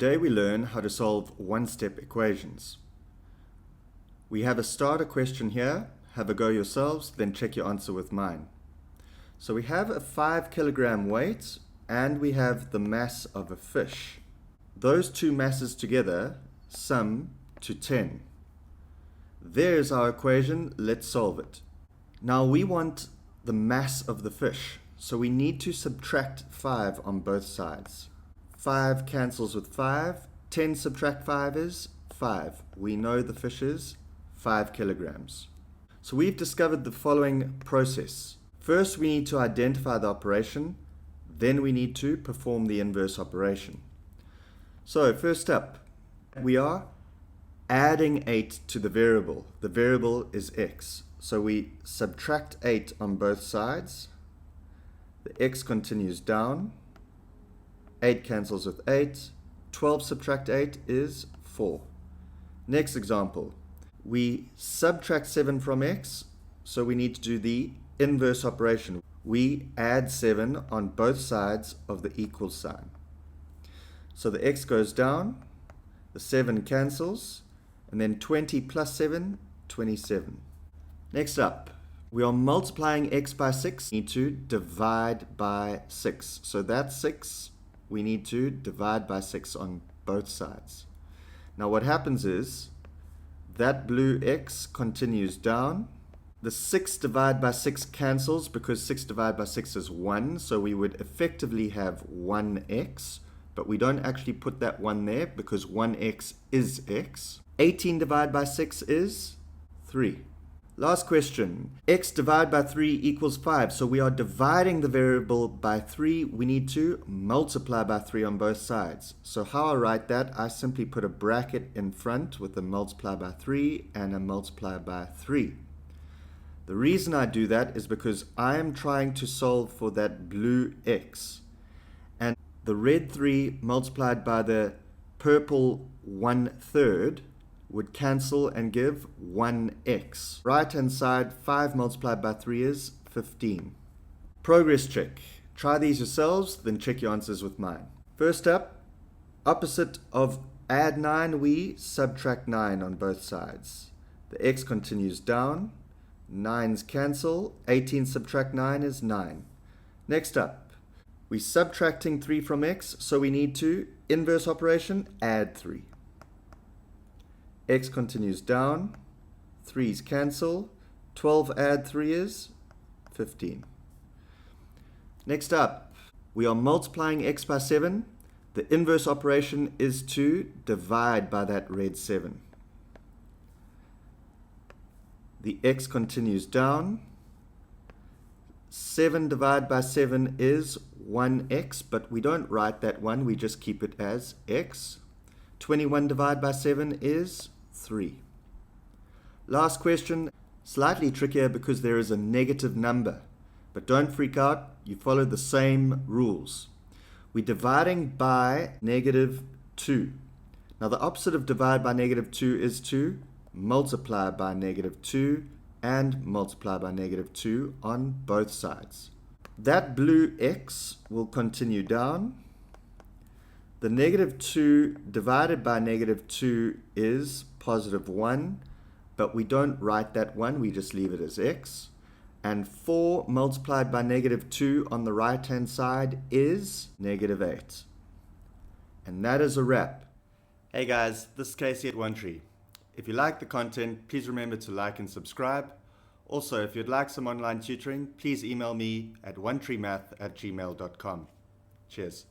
Today we learn how to solve one-step equations. We have a starter question here. Have a go yourselves, then check your answer with mine. So we have a 5 kilogram weight and we have the mass of a fish. Those two masses together sum to 10. There's our equation. Let's solve it. Now we want the mass of the fish, so we need to subtract 5 on both sides. 5 cancels with 5. 10 subtract 5 is 5. We know the fish is 5 kilograms. So we've discovered the following process. First, we need to identify the operation. Then we need to perform the inverse operation. So first up, we are adding 8 to the variable. The variable is x. So we subtract 8 on both sides. The x continues down. 8 cancels with 8. 12 subtract 8 is 4. Next example. We subtract 7 from x, so we need to do the inverse operation. We add 7 on both sides of the equal sign. So the x goes down, the 7 cancels, and then 20 plus 7, 27. Next up, we are multiplying x by 6. We need to divide by 6. So that's 6. We need to divide by 6 on both sides. Now what happens is that blue x continues down. The 6 divided by 6 cancels because 6 divided by 6 is 1. So we would effectively have 1x, but we don't actually put that 1 there because 1x is x. 18 divided by 6 is 3. Last question. X divided by 3 equals 5. So we are dividing the variable by 3. We need to multiply by 3 on both sides. So how I write that, I simply put a bracket in front with a multiply by 3 and a multiply by 3. The reason I do that is because I am trying to solve for that blue x. And the red 3 multiplied by the purple 1/3 would cancel and give 1x. Right hand side, 5 multiplied by 3 is 15. Progress check. Try these yourselves, then check your answers with mine. First up, opposite of add 9, we subtract 9 on both sides. The x continues down. 9's cancel. 18 subtract 9 is 9. Next up, we're subtracting 3 from x, so we need to inverse operation, add 3. X continues down, 3's cancel, 12 add 3 is 15. Next up, we are multiplying x by 7. The inverse operation is to divide by that red 7. The x continues down. 7 divided by 7 is 1x, but we don't write that 1, we just keep it as x. 21 divided by 7 is 3. Last question, slightly trickier because there is a negative number. But don't freak out, you follow the same rules. We're dividing by -2. Now the opposite of divide by -2 is to multiply by -2 and multiply by -2 on both sides. That blue x will continue down. The -2 divided by -2 is +1, but we don't write that 1, we just leave it as x. And 4 multiplied by -2 on the right hand side is -8. And that is a wrap. Hey guys, this is Casey at Onetreemath. If you like the content, please remember to like and subscribe. Also, if you'd like some online tutoring, please email me at onetreemath@gmail.com. Cheers.